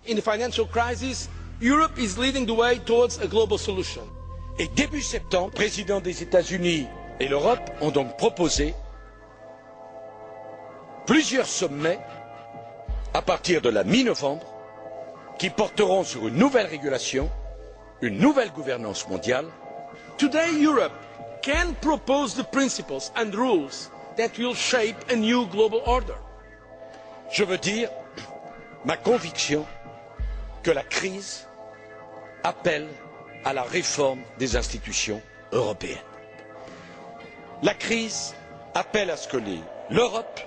in the financial crisis, Europe is leading the way towards a global solution. Et début septembre, le président des États-Unis et l'Europe ont donc proposé plusieurs sommets à partir de la mi-novembre qui porteront sur une nouvelle régulation, une nouvelle gouvernance mondiale. Today, Europe can propose the principles and rules that will shape a new global order. Je veux dire ma conviction que la crise appelle à la réforme des institutions européennes. La crise appelle à ce que l'Europe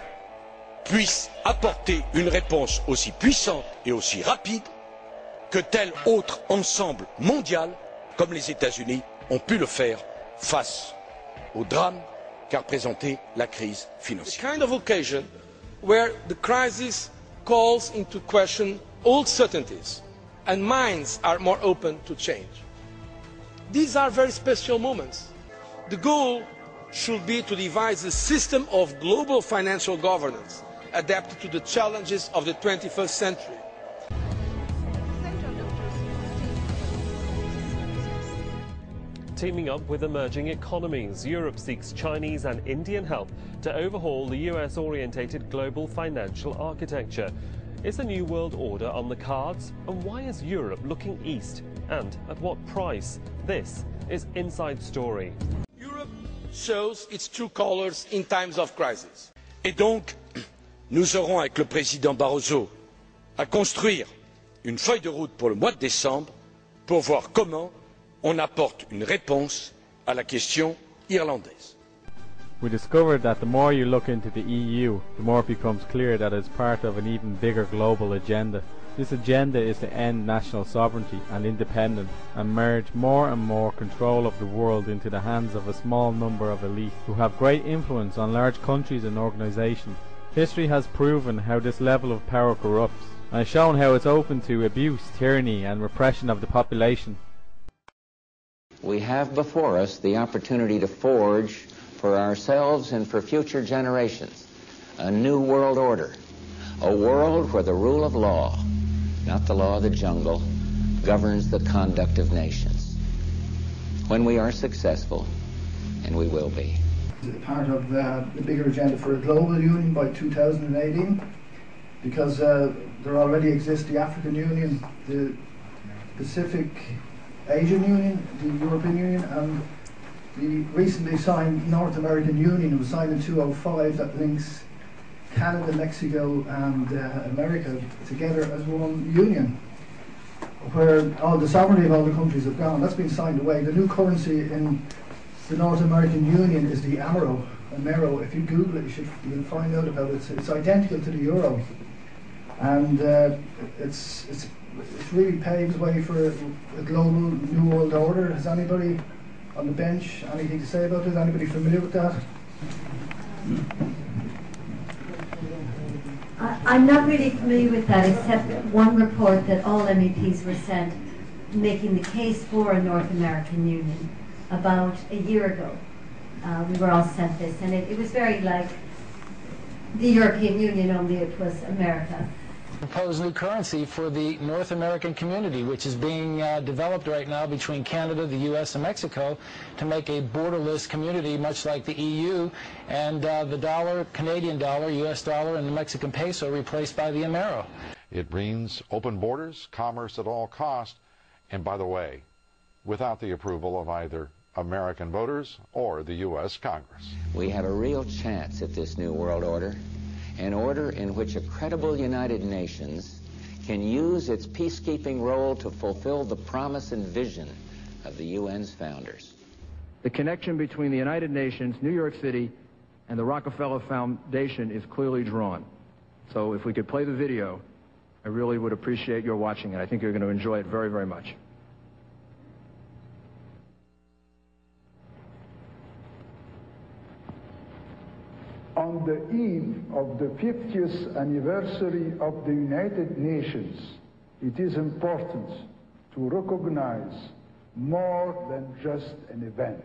puisse apporter une réponse aussi puissante et aussi rapide que tel autre ensemble mondial comme les États-Unis ont pu le faire face au drame qu'a représenté la crise financière. The kind of occasion where the crisis calls into question old certainties and minds are more open to change. These are very special moments. The goal should be to devise a system of global financial governance adapted to the challenges of the 21st century. Teaming up with emerging economies, Europe seeks Chinese and Indian help to overhaul the US-orientated global financial architecture. Is a new world order on the cards? And why is Europe looking east? And at what price? This is Inside Story. Europe shows its true colors in times of crisis. Et donc, nous aurons avec le président Barosso à construire une feuille de route pour le mois de décembre pour voir comment on apporte une réponse à la question irlandaise. We discovered that the more you look into the EU, the more it becomes clear that it's part of an even bigger global agenda. This agenda is to end national sovereignty and independence and merge more and more control of the world into the hands of a small number of elite who have great influence on large countries and organisations. History has proven how this level of power corrupts and has shown how it's open to abuse, tyranny and repression of the population. We have before us the opportunity to forge for ourselves and for future generations a new world order, a world where the rule of law, not the law of the jungle, governs the conduct of nations. When we are successful, and we will be. Part of the bigger agenda for a global union by 2018, because there already exists the African Union, the Pacific Asian Union, the European Union, and the recently signed North American Union. It was signed in 2005 that links Canada, Mexico and America together as one union, where all the sovereignty of all the countries have gone. That's been signed away. The new currency in the North American Union is the Amero. If you Google it, you'll find out about it. It's identical to the euro, and it really paves way for a global new world order. Has anybody on the bench anything to say about it? Anybody familiar with that? I'm not really familiar with that, except one report that all MEPs were sent making the case for a North American Union about a year ago. We were all sent this, and it was very like the European Union, only it was America. Proposed new currency for the North American community, which is being developed right now between Canada, the U.S., and Mexico to make a borderless community much like the EU, and the dollar, Canadian dollar, U.S. dollar, and the Mexican peso replaced by the Amero. It means open borders, commerce at all cost, and by the way, without the approval of either American voters or the U.S. Congress. We have a real chance at this new world order, an order in which a credible United Nations can use its peacekeeping role to fulfill the promise and vision of the UN's founders. The connection between the United Nations, New York City, and the Rockefeller Foundation is clearly drawn. So if we could play the video, I really would appreciate your watching it. I think you're going to enjoy it very, very much. On the eve of the 50th anniversary of the United Nations, it is important to recognize more than just an event.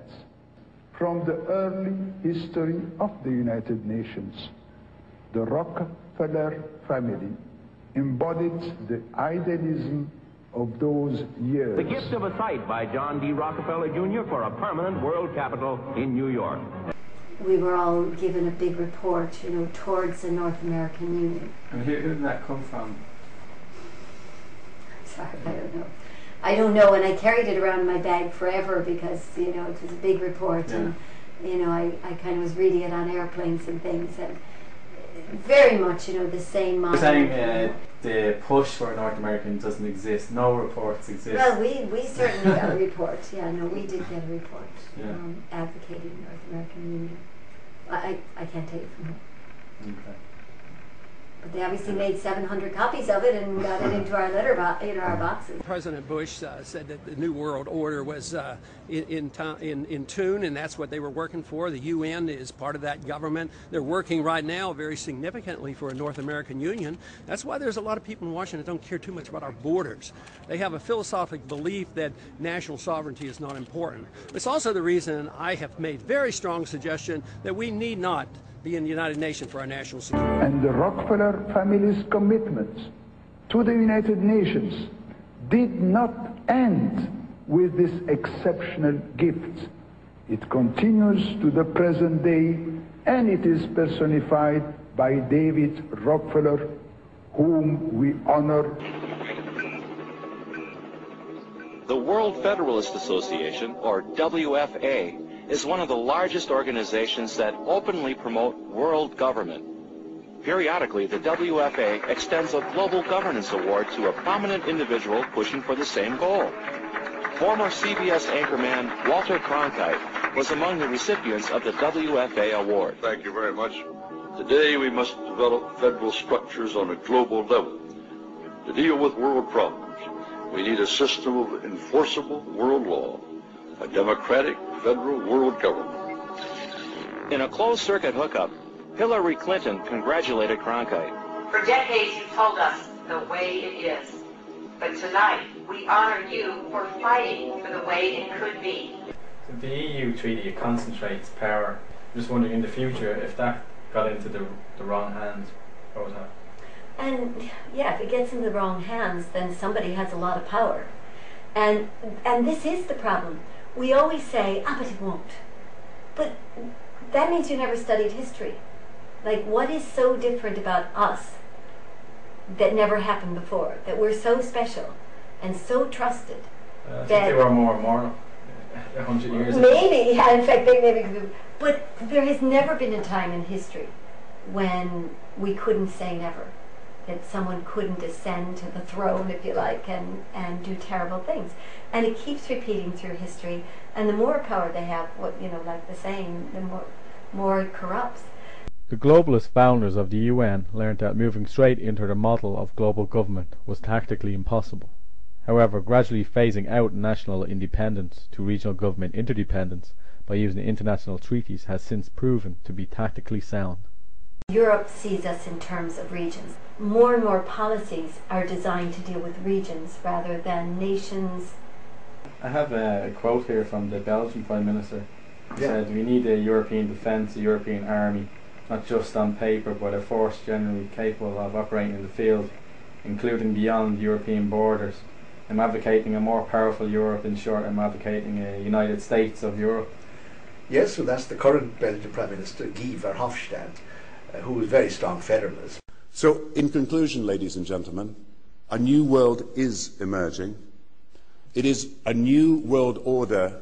From the early history of the United Nations, the Rockefeller family embodied the idealism of those years. The gift of a site by John D. Rockefeller Jr. for a permanent world capital in New York. We were all given a big report, towards the North American Union. And who did that come from? I'm sorry, I don't know. I don't know, and I carried it around in my bag forever because, it was a big report, and, I kind of was reading it on airplanes and things, and very much, the same model. You're saying the push for North American doesn't exist, no reports exist. Well, we certainly got a report, we did get a report advocating North American Union. I can't take it from here. Okay. But they obviously made 700 copies of it and got it into our in our boxes. President Bush said that the New World Order was in tune, and that's what they were working for. The UN is part of that government. They're working right now very significantly for a North American Union. That's why there's a lot of people in Washington that don't care too much about our borders. They have a philosophical belief that national sovereignty is not important. It's also the reason I have made very strong suggestion that we need not be in the United Nations for our national security. And the Rockefeller family's commitment to the United Nations did not end with this exceptional gift. It continues to the present day, and it is personified by David Rockefeller, whom we honor. The World Federalist Association, or WFA, is one of the largest organizations that openly promote world government. Periodically, the WFA extends a Global Governance Award to a prominent individual pushing for the same goal. Former CBS anchorman Walter Cronkite was among the recipients of the WFA award. Thank you very much. Today we must develop federal structures on a global level to deal with world problems. We need a system of enforceable world law, a democratic federal world government. In a closed-circuit hookup, Hillary Clinton congratulated Cronkite. For decades you told us the way it is. But tonight we honor you for fighting for the way it could be. The EU treaty, it concentrates power. I'm just wondering in the future if that got into the wrong hands, what would happen? And if it gets into the wrong hands, then somebody has a lot of power. And this is the problem. We always say, but it won't. But that means you never studied history. Like, what is so different about us that never happened before? That we're so special and so trusted. I think they were more moral 100 years ago. Maybe, in fact, they maybe. But there has never been a time in history when we couldn't say never. That someone couldn't ascend to the throne, if you like, and do terrible things. And it keeps repeating through history. And the more power they have, like the saying, the more it corrupts. The globalist founders of the UN learned that moving straight into the model of global government was tactically impossible. However, gradually phasing out national independence to regional government interdependence by using international treaties has since proven to be tactically sound. Europe sees us in terms of regions. More and more policies are designed to deal with regions rather than nations. I have a quote here from the Belgian Prime Minister. He said, "We need a European defence, a European army, not just on paper, but a force generally capable of operating in the field, including beyond European borders. I'm advocating a more powerful Europe. In short, I'm advocating a United States of Europe." Yes, so that's the current Belgian Prime Minister, Guy Verhofstadt, who is a very strong federalist. So, in conclusion, ladies and gentlemen, a new world is emerging. It is a new world order